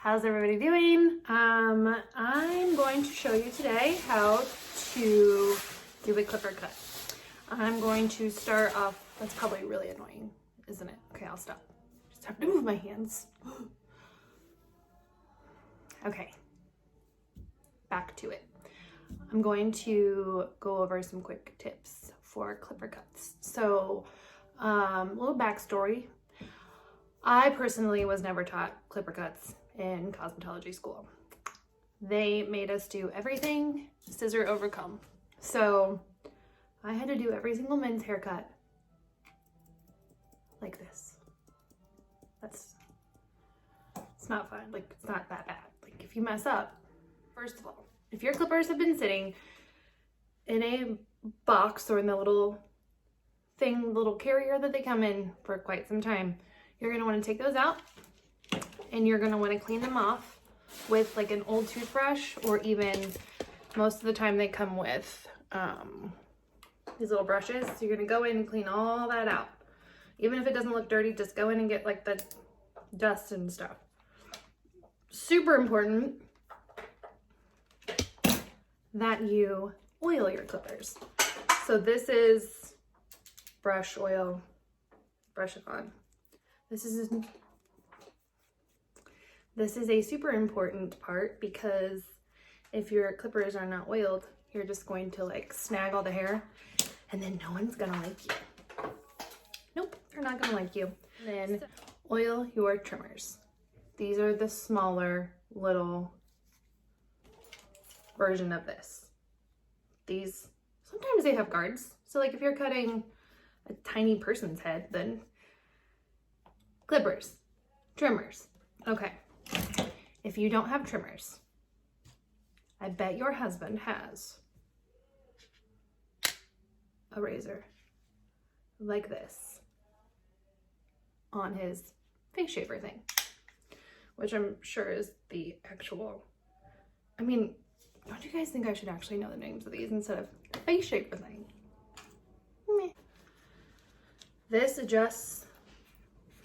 How's everybody doing? I'm going to show you today how to do a clipper cut. I'm going to start off, that's probably really annoying, isn't it? Okay, I'll stop. Just have to move my hands. Okay, back to it. I'm going to go over some quick tips for clipper cuts. So, a little backstory. I personally was never taught clipper cuts in cosmetology school. They made us do everything scissor over comb. So I had to do every single men's haircut like this. It's not fun. Like, it's not that bad. Like, if you mess up, first of all, if your clippers have been sitting in a box or in the little carrier that they come in for quite some time, you're gonna wanna take those out and you're gonna wanna clean them off with like an old toothbrush, or even most of the time they come with these little brushes. So you're gonna go in and clean all that out. Even if it doesn't look dirty, just go in and get like the dust and stuff. Super important that you oil your clippers. So this is brush oil, brush it on. This is a super important part, because if your clippers are not oiled, you're just going to like snag all the hair and then no one's gonna like you. Nope, they're not gonna like you. And then oil your trimmers. These are the smaller little version of this. These, sometimes they have guards. So like if you're cutting a tiny person's head, then clippers, trimmers. Okay, if you don't have trimmers, I bet your husband has a razor like this on his face shaver thing, which I'm sure is the actual, I mean, don't you guys think I should actually know the names of these instead of the face shaver thing? Meh. This adjusts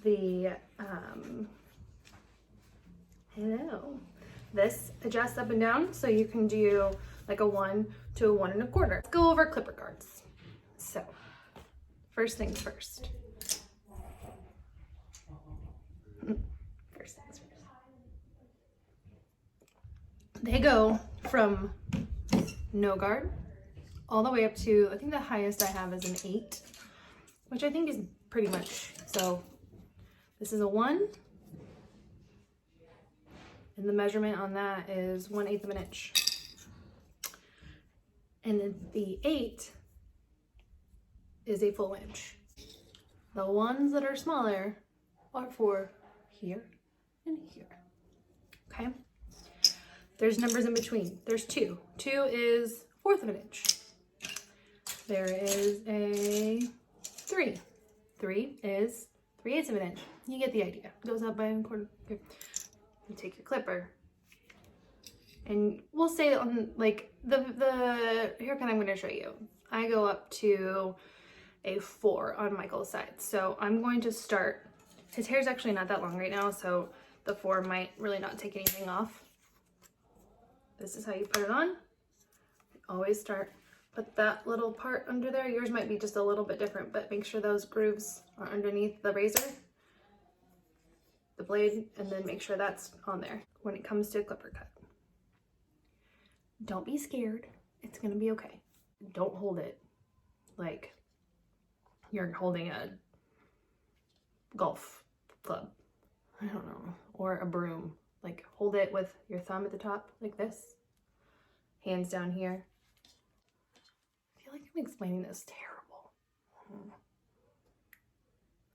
the, this adjusts up and down, so you can do like a 1 to a 1 1/4. Let's go over clipper guards. So, first things first. They go from no guard all the way up to, I think the highest I have is an 8, which I think is pretty much, so this is a 1, and the measurement on that is 1/8 of an inch. And then the 8 is a full inch. The ones that are smaller are for here and here, okay? There's numbers in between. There's 2. 2 is 1/4 of an inch. There is a 3. 3 is 3/8 of an inch. You get the idea. It goes up by 1/4. Okay. You take your clipper, and we'll say on like the haircut I'm going to show you, I go up to a 4 on Michael's side. So I'm going to start, his hair's actually not that long right now, so the 4 might really not take anything off. This is how you put it on. Always start, put that little part under there. Yours might be just a little bit different, but make sure those grooves are underneath the razor, the blade, and then make sure that's on there when it comes to a clipper cut. Don't be scared. It's gonna be okay. Don't hold it like you're holding a golf club, I don't know, or a broom. Like, hold it with your thumb at the top like this, hands down here. I feel like I'm explaining this terrible.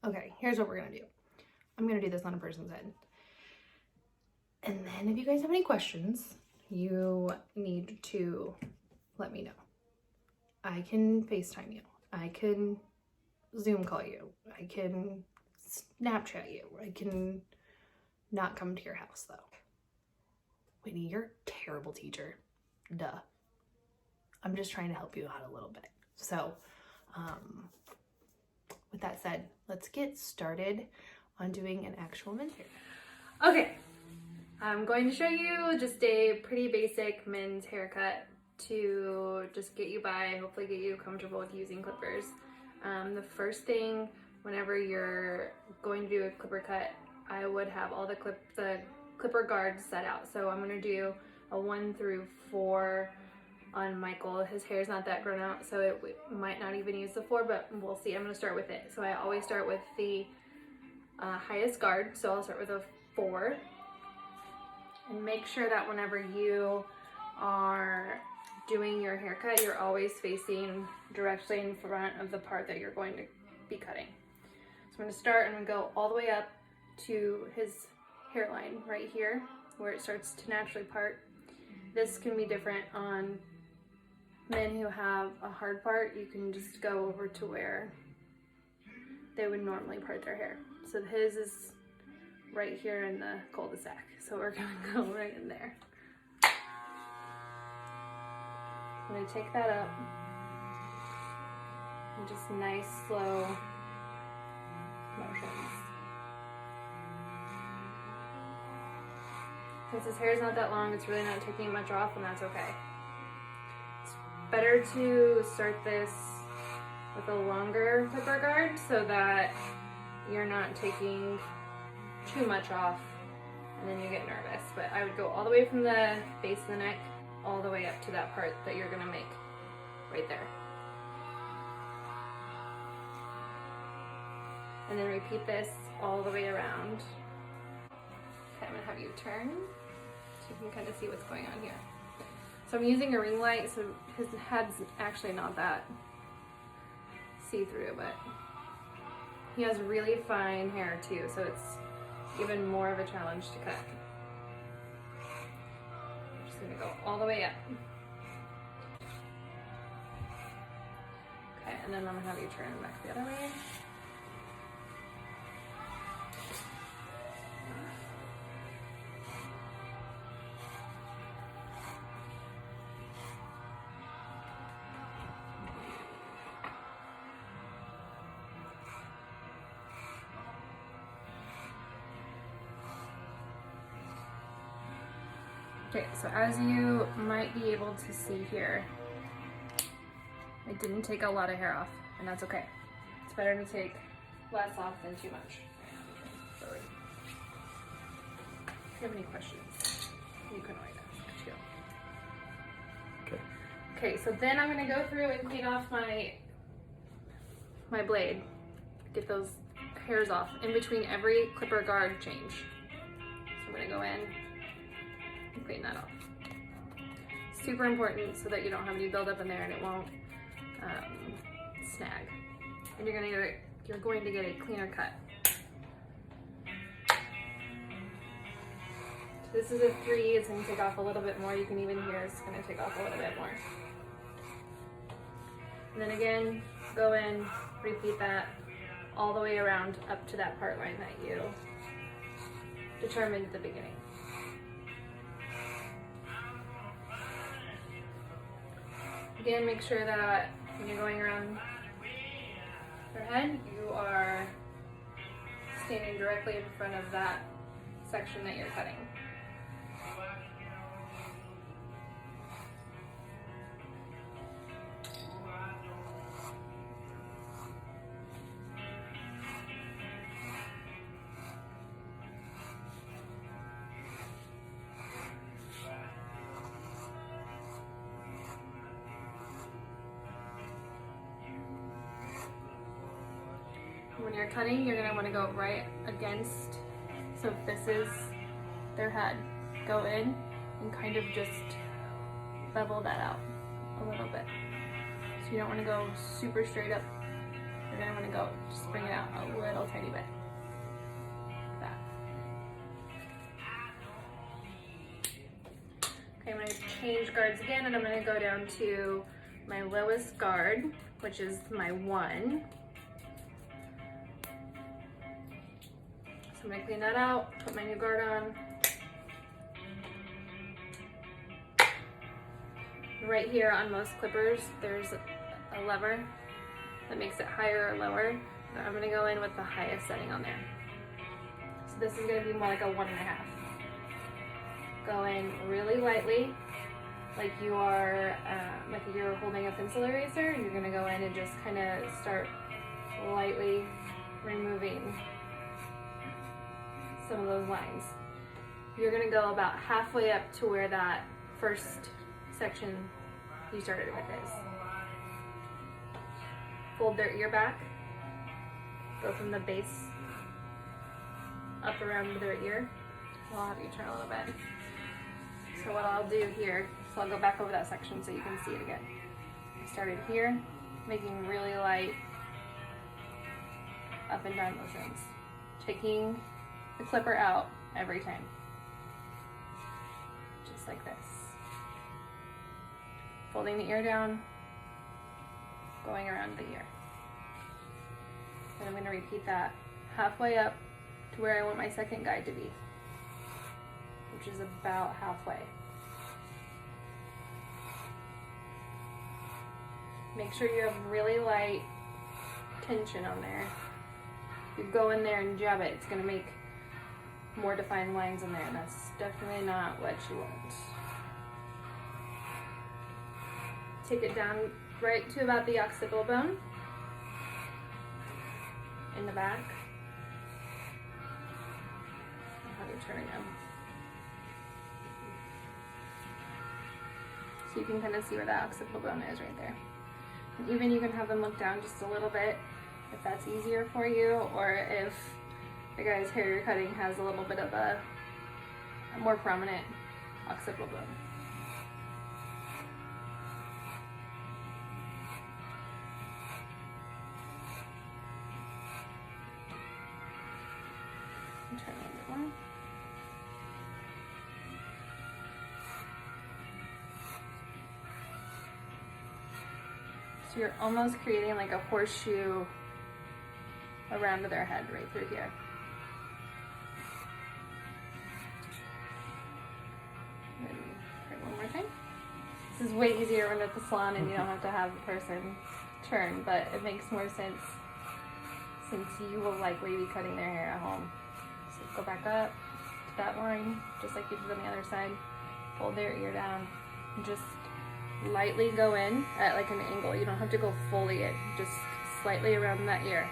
Okay, here's what we're gonna do. I'm gonna do this on a person's head. And then if you guys have any questions, you need to let me know. I can FaceTime you. I can Zoom call you. I can Snapchat you. I can not come to your house though. Whitney, you're a terrible teacher. Duh. I'm just trying to help you out a little bit. So, with that said, let's get started on doing an actual men's hair. Okay, I'm going to show you just a pretty basic men's haircut to just get you by, hopefully get you comfortable with using clippers. The first thing, whenever you're going to do a clipper cut, I would have all the clipper guards set out. So I'm going to do a 1 through 4 on Michael. His hair's not that grown out, so it might not even use the 4, but we'll see. I'm going to start with it. So I always start with the highest guard, so I'll start with a 4. And make sure that whenever you are doing your haircut, you're always facing directly in front of the part that you're going to be cutting. So I'm going to start and go all the way up to his hairline right here, where it starts to naturally part. This can be different on men who have a hard part. You can just go over to where they would normally part their hair. So his is right here in the cul-de-sac. So we're gonna go right in there. I'm gonna take that up and just nice, slow motions. Since his hair is not that long, it's really not taking much off, and that's okay. It's better to start this with a longer clipper guard so that you're not taking too much off and then you get nervous. But I would go all the way from the base of the neck all the way up to that part that you're gonna make right there. And then repeat this all the way around. Okay, I'm gonna have you turn so you can kind of see what's going on here. So I'm using a ring light, so his head's actually not that see-through, but he has really fine hair too, so it's even more of a challenge to cut. I'm just gonna go all the way up. Okay, and then I'm gonna have you turn back the other way. Okay, so as you might be able to see here, I didn't take a lot of hair off, and that's okay. It's better to take less off than too much. Sorry. If you have any questions, you can always ask too. Okay. Okay, so then I'm gonna go through and clean off my blade. Get those hairs off in between every clipper guard change. So I'm gonna go in and clean that off. Super important so that you don't have any buildup in there and it won't snag. And you're going to get a cleaner cut. So this is a 3. It's going to take off a little bit more. You can even hear it's going to take off a little bit more. And then again, go in, repeat that all the way around up to that part line that you determined at the beginning. Again, make sure that when you're going around your head, you are standing directly in front of that section that you're cutting. When you're cutting, you're going to want to go right against, so if this is their head, go in and kind of just bevel that out a little bit. So you don't want to go super straight up. You're going to want to go, just bring it out a little tiny bit. Like that. Okay, I'm going to change guards again, and I'm going to go down to my lowest guard, which is my 1. I'm gonna clean that out, put my new guard on. Right here on most clippers, there's a lever that makes it higher or lower. So I'm gonna go in with the highest setting on there. So this is gonna be more like a 1.5. Go in really lightly, like you are, like you're holding a pencil eraser, and you're gonna go in and just kind of start lightly removing some of those lines. You're gonna go about halfway up to where that first section you started with is. Fold their ear back. Go from the base up around their ear. I'll have you turn a little bit. So what I'll do here, so I'll go back over that section so you can see it again. I started here, making really light up and down motions. Taking the clipper out every time. Just like this. Folding the ear down, going around the ear. And I'm going to repeat that halfway up to where I want my second guide to be, which is about halfway. Make sure you have really light tension on there. If you go in there and jab it, it's going to make more defined lines in there, and that's definitely not what you want. Take it down right to about the occipital bone in the back. I'll have you turn again. So you can kind of see where that occipital bone is right there. And even you can have them look down just a little bit if that's easier for you, or if the guy's hair you're cutting has a little bit of a more prominent occipital bone. Turn a little bit more. So you're almost creating like a horseshoe around their head right through here. And try one more time. This is way easier when at the salon and you don't have to have the person turn, but it makes more sense since you will likely be cutting their hair at home. So go back up to that line, just like you did on the other side. Fold their ear down and just lightly go in at like an angle. You don't have to go fully in, just slightly around that ear.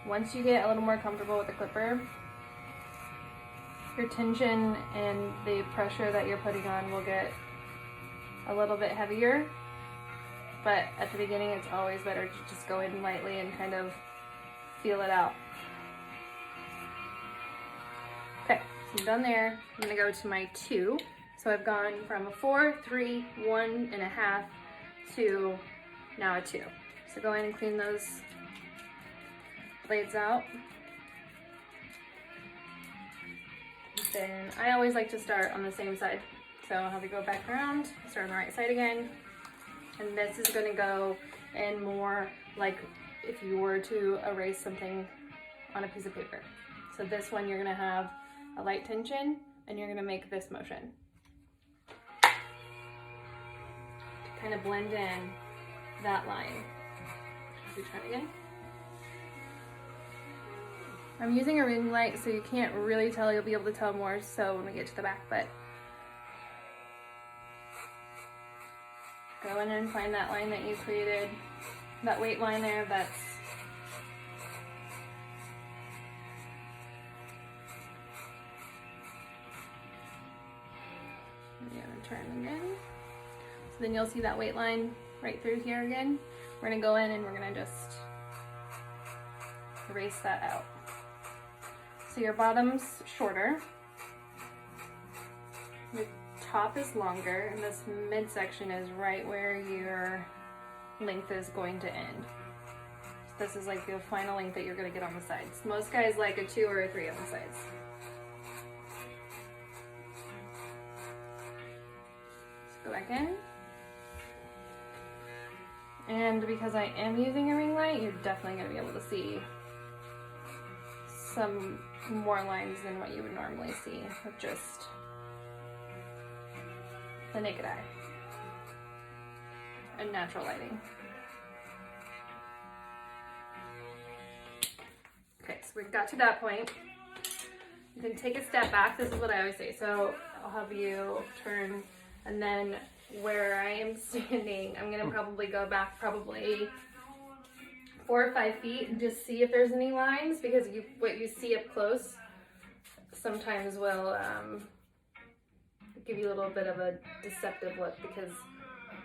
Once you get a little more comfortable with the clipper, your tension and the pressure that you're putting on will get a little bit heavier, but at the beginning it's always better to just go in lightly and kind of feel it out. Okay, so I'm done there. I'm gonna go to my 2. So I've gone from a 4, 3, 1.5 to now a 2. So go in and clean those blades out. Then I always like to start on the same side. So I'll have you go back around, start on the right side again. And this is gonna go in more like if you were to erase something on a piece of paper. So this one you're gonna have a light tension and you're gonna make this motion. To kind of blend in that line. Should we try it again? I'm using a ring light so you can't really tell, you'll be able to tell more so when we get to the back, but go in and find that line that you created, that weight line there, that's you're gonna turn again. So then you'll see that weight line right through here again. We're gonna go in and we're gonna just erase that out. So your bottom's shorter, the top is longer, and this midsection is right where your length is going to end. So this is like the final length that you're going to get on the sides. Most guys like a 2 or a 3 on the sides. Let's go back in. And because I am using a ring light, you're definitely going to be able to see some more lines than what you would normally see with just the naked eye and natural lighting. so we got to that point. You can take a step back. This is what I always say. So I'll have you turn, and then where I am standing, I'm gonna probably go back probably 4 or 5 feet and just see if there's any lines, because what you see up close sometimes will give you a little bit of a deceptive look, because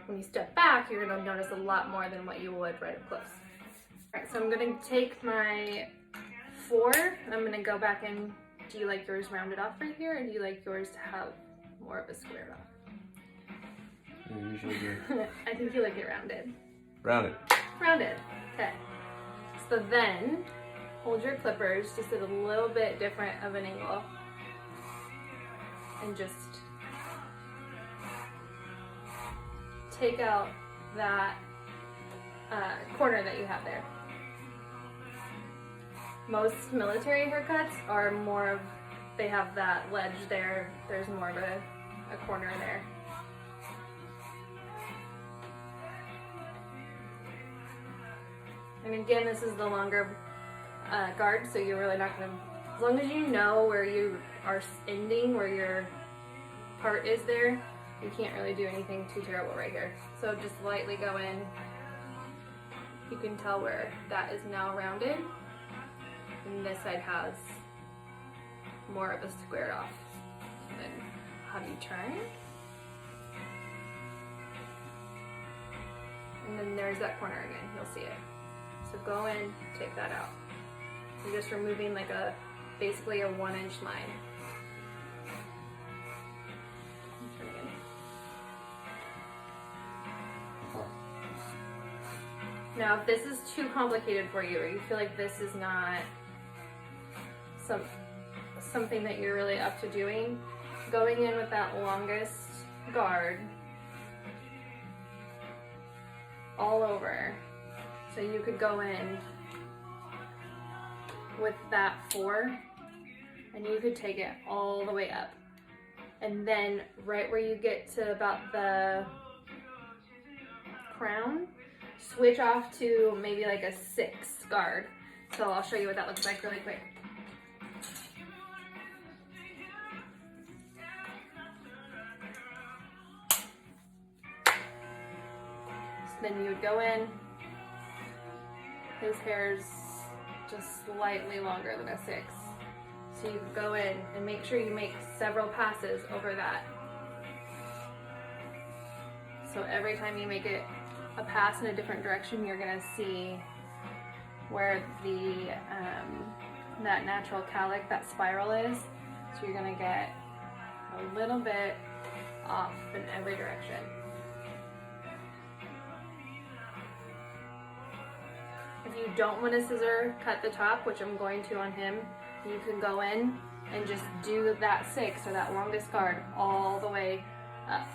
when you step back, you're gonna notice a lot more than what you would right up close. All right, so I'm gonna take my 4, and I'm gonna go back in. Do you like yours rounded off right here, or do you like yours to have more of a square off? I usually do. I think you like it rounded. Rounded. Rounded, okay. So then, hold your clippers just at a little bit different of an angle, and just take out that corner that you have there. Most military haircuts are more of, they have that ledge there, there's more of a corner there. And again, this is the longer guard, so you're really not gonna, as long as you know where you are ending, where your part is there, you can't really do anything too terrible right here. So just lightly go in. You can tell where that is now rounded, and this side has more of a squared off. And then have you turn. And then there's that corner again, you'll see it. So go in, take that out. You're just removing like basically a 1-inch line. Now, if this is too complicated for you, or you feel like this is not something that you're really up to doing, going in with that longest guard all over. So you could go in with that 4, and you could take it all the way up. And then right where you get to about the crown, switch off to maybe like a 6 guard. So I'll show you what that looks like really quick. So then you would go in. His hair's just slightly longer than a 6. So you go in and make sure you make several passes over that. So every time you make it a pass in a different direction, you're gonna see where the that natural cowlick, that spiral is. So you're gonna get a little bit off in every direction. If you don't want to scissor cut the top, which I'm going to on him, you can go in and just do that 6, or that longest guard, all the way up.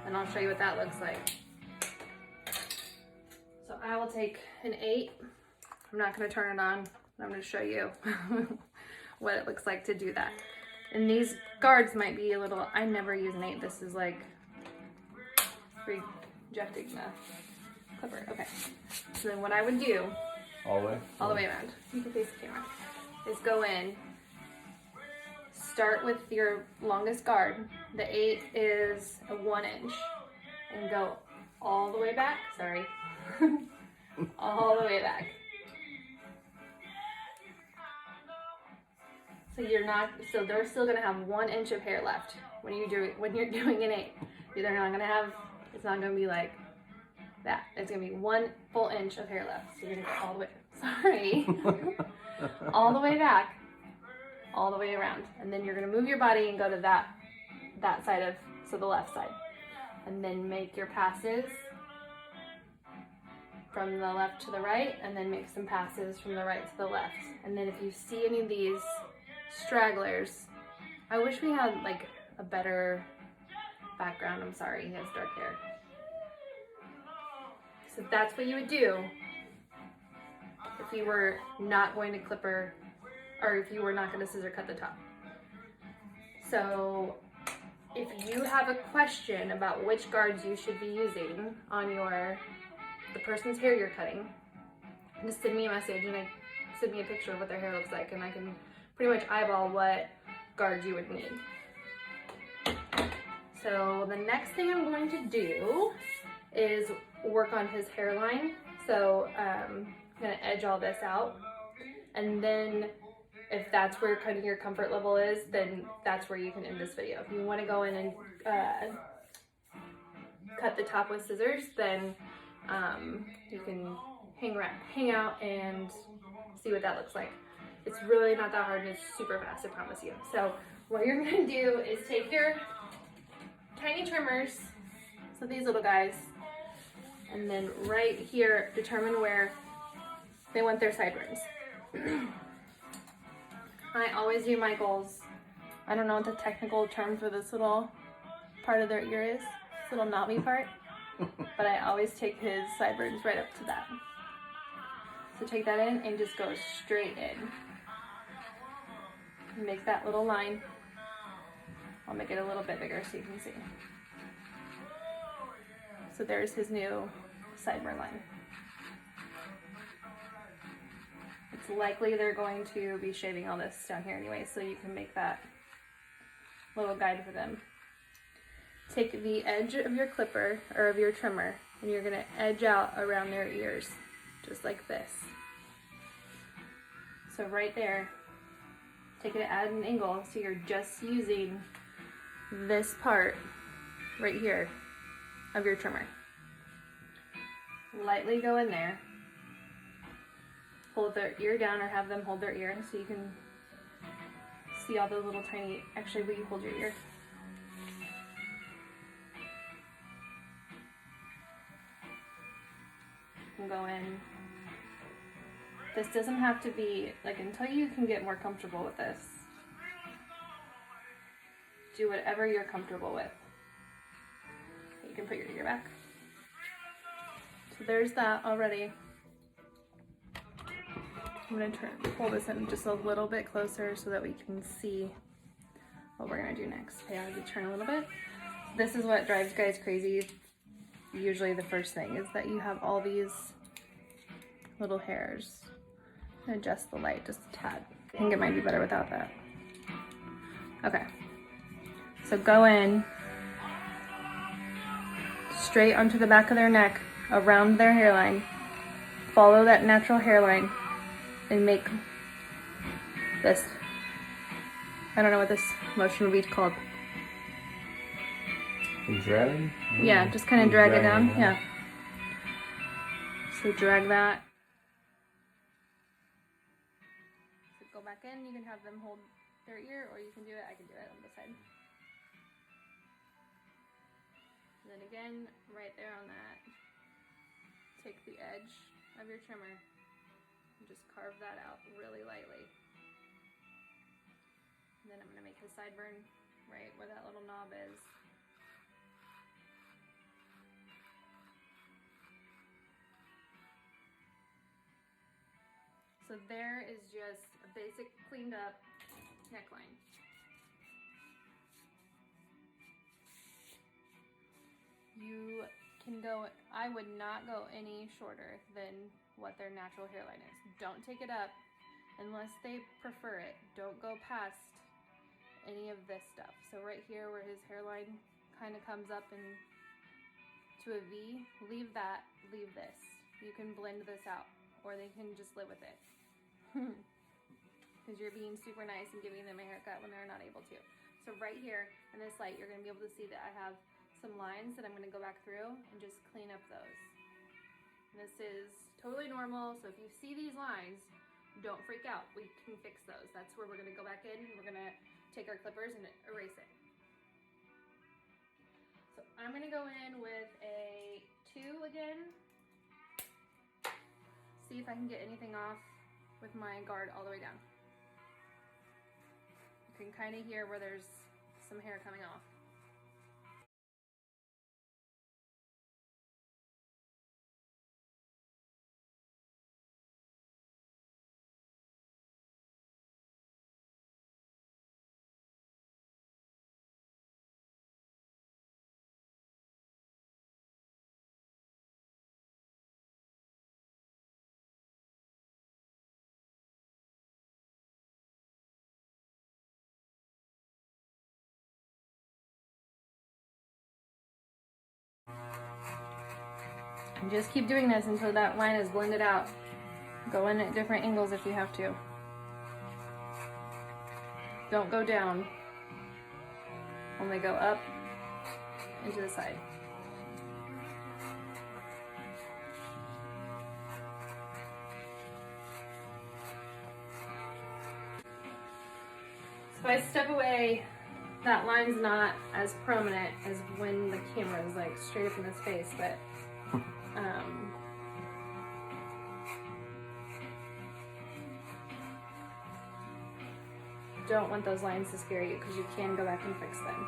And I'll show you what that looks like. So I will take an 8. I'm not going to turn it on. I'm going to show you what it looks like to do that. And these guards might be a little, I never use an 8. This is like rejecting the clipper. Okay. So then what I would do, All the way? all the way around, you can face the camera, is go in, start with your longest guard. The 8 is a 1-inch, and go all the way back, sorry, all the way back. So so they're still gonna have 1 inch of hair left when you're doing an 8. They're not gonna have, it's not gonna be like that. It's gonna be 1 full inch of hair left. So you're gonna go all the way, sorry, all the way back, all the way around. And then you're gonna move your body and go to that side of, so the left side. And then make your passes from the left to the right, and then make some passes from the right to the left. And then if you see any of these stragglers, I wish we had like a better background. I'm sorry, he has dark hair. So that's what you would do if you were not going to clipper, or if you were not going to scissor cut the top. So if you have a question about which guards you should be using on the person's hair you're cutting, just send me a message and I send me a picture of what their hair looks like, and I can pretty much eyeball what guards you would need. So the next thing I'm going to do is work on his hairline. So I'm gonna edge all this out, and then if that's where kind of your comfort level is, then that's where you can end this video. If you want to go in and cut the top with scissors, then you can hang out and see what that looks like. It's really not that hard and it's super fast, I promise you. So what you're gonna do is take your tiny trimmers, so these little guys, and then right here, determine where they want their sideburns. I always do Michael's, I don't know what the technical term for this little part of their ear is, this little knobby part, but I always take his sideburns right up to that. So take that in and just go straight in. Make that little line. I'll make it a little bit bigger so you can see. So there's his new sideburn line. It's likely they're going to be shaving all this down here anyway, so you can make that little guide for them. Take the edge of your clipper, or of your trimmer, and you're gonna edge out around their ears, just like this. So right there, take it at an angle, so you're just using this part right here of your trimmer. Lightly go in there, hold their ear down, or have them hold their ear so you can see all the little tiny, actually will you hold your ear? And go in. This doesn't have to be, like, until you can get more comfortable with this. Do whatever you're comfortable with. You can put your ear back. So there's that already. I'm gonna pull this in just a little bit closer so that we can see what we're gonna do next. Okay, I'll turn a little bit. This is what drives guys crazy. Usually the first thing is that you have all these little hairs. Adjust the light just a tad. I think it might be better without that. Okay. So go in straight onto the back of their neck, around their hairline. Follow that natural hairline and make this, I don't know what this motion would be called. Drag? Yeah, just kind of drag it down. Yeah. So drag that. So go back in. You can have them hold their ear, or you can do it. I can do it on this side. And then again, right there on that, take the edge of your trimmer and just carve that out really lightly. And then I'm going to make his sideburn right where that little knob is. So there is just a basic cleaned up neckline. You can go, I would not go any shorter than what their natural hairline is. Don't take it up unless they prefer it. Don't go past any of this stuff. So right here where his hairline kind of comes up and to a V, leave that, leave this. You can blend this out, or they can just live with it. Because you're being super nice and giving them a haircut when they're not able to. So right here in this light, you're going to be able to see that I have some lines that I'm going to go back through and just clean up those. And this is totally normal, so if you see these lines, don't freak out. We can fix those. That's where we're going to go back in and we're going to take our clippers and erase it. So I'm going to go in with a 2 again. See if I can get anything off with my guard all the way down. You can kind of hear where there's some hair coming off. And just keep doing this until that line is blended out. Go in at different angles if you have to. Don't go down. Only go up and to the side. So if I step away, that line's not as prominent as when the camera is like straight up in his face, but don't want those lines to scare you because you can go back and fix them.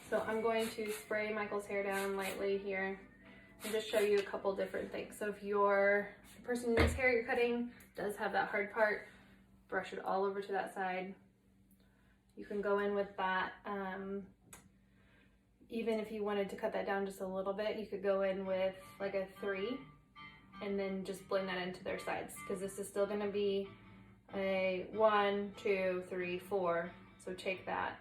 So I'm going to spray Michael's hair down lightly here and just show you a couple different things. So if the person whose hair you're cutting does have that hard part, brush it all over to that side. You can go in with that. Even if you wanted to cut that down just a little bit, you could go in with like a 3 and then just blend that into their sides, because this is still going to be a 1, 2, 3, 4. So take that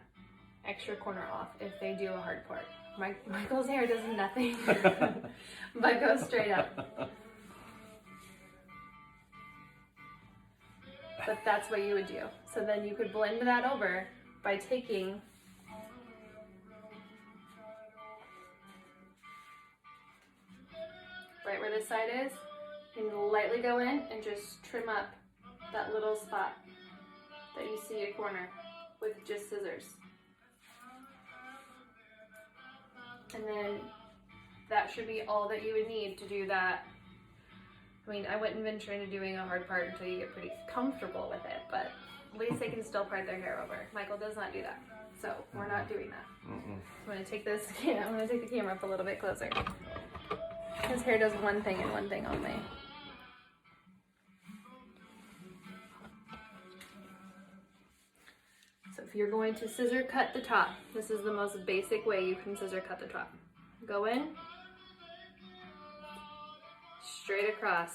extra corner off if they do a hard part. Michael's hair does nothing but go straight up. But that's what you would do. So then you could blend that over by taking right where this side is, and lightly go in and just trim up that little spot that you see a corner with just scissors. And then that should be all that you would need to do that. I mean, I wouldn't venture into doing a hard part until you get pretty comfortable with it, but at least they can still part their hair over. Michael does not do that, so we're not doing that. I'm gonna take this. Yeah, I'm gonna take the camera up a little bit closer. His hair does one thing and one thing only. So if you're going to scissor cut the top, this is the most basic way you can scissor cut the top. Go in, straight across.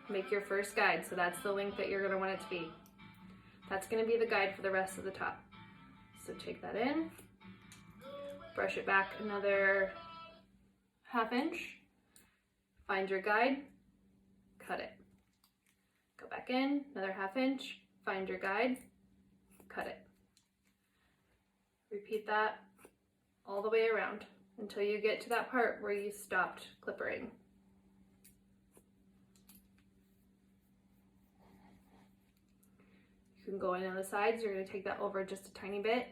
Make your first guide, so that's the length that you're going to want it to be. That's going to be the guide for the rest of the top. So take that in, brush it back another ½ inch, find your guide, cut it. Go back in, another ½ inch, find your guide, cut it. Repeat that all the way around until you get to that part where you stopped clippering. You can go in on the sides. You're going to take that over just a tiny bit.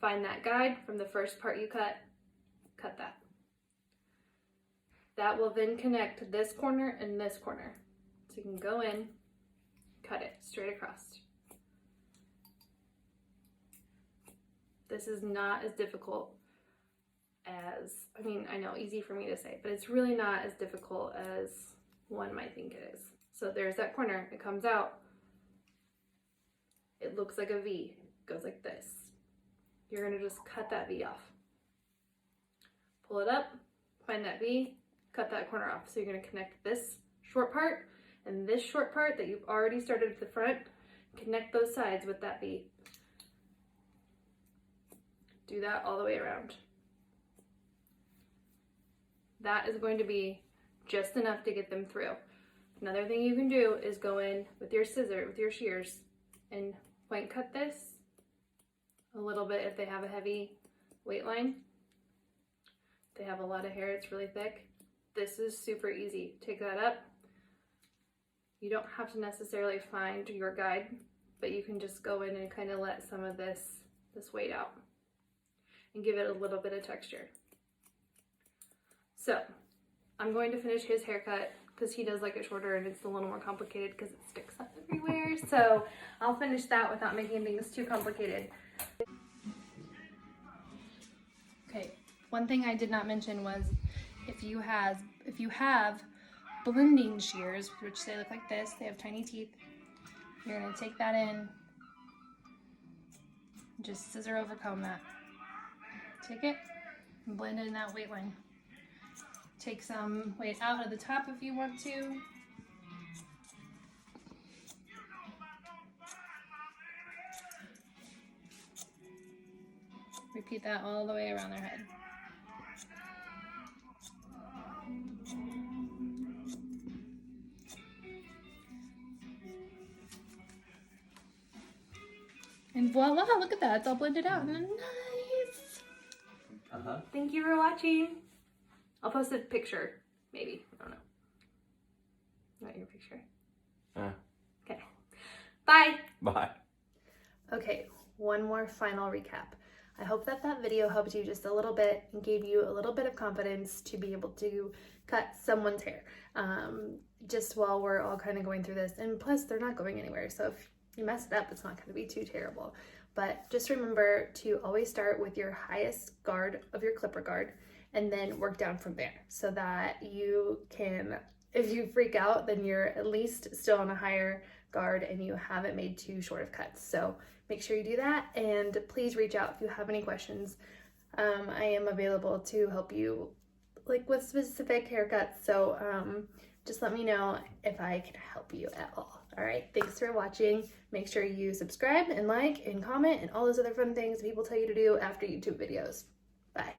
Find that guide from the first part you cut that. That will then connect this corner and this corner. So you can go in, cut it straight across. This is not as difficult as, I mean, I know, easy for me to say, but it's really not as difficult as one might think it is. So there's that corner, it comes out. It looks like a V, it goes like this. You're gonna just cut that V off. Pull it up, find that V, cut that corner off. So you're gonna connect this short part and this short part that you've already started at the front, connect those sides with that V. Do that all the way around. That is going to be just enough to get them through. Another thing you can do is go in with your scissor, with your shears, and point cut this a little bit if they have a heavy weight line. If they have a lot of hair, it's really thick. This is super easy. Take that up. You don't have to necessarily find your guide, but you can just go in and kind of let some of this weight out and give it a little bit of texture. So I'm going to finish his haircut because he does like it shorter and it's a little more complicated because it sticks up everywhere. So I'll finish that without making things too complicated. Okay, one thing I did not mention was if you have blending shears, which they look like this, they have tiny teeth, you're gonna take that in, just scissor over comb that. Take it and blend it in that weight line. Take some weight out of the top if you want to. Repeat that all the way around their head. And voila, look at that. It's all blended out. Nice. Uh-huh. Thank you for watching. I'll post a picture, maybe. I don't know. Not your picture. Okay. Bye. Bye. Okay, one more final recap. I hope that video helped you just a little bit and gave you a little bit of confidence to be able to cut someone's hair just while we're all kind of going through this. And plus, they're not going anywhere. So if you mess it up, it's not going to be too terrible. But just remember to always start with your highest guard of your clipper guard and then work down from there so that you can, if you freak out, then you're at least still on a higher guard and you haven't made too short of cuts. So make sure you do that, and please reach out if you have any questions. I am available to help you like with specific haircuts, so just let me know if I can help you at all. All right, thanks for watching. Make sure you subscribe and like and comment and all those other fun things people tell you to do after YouTube videos. Bye.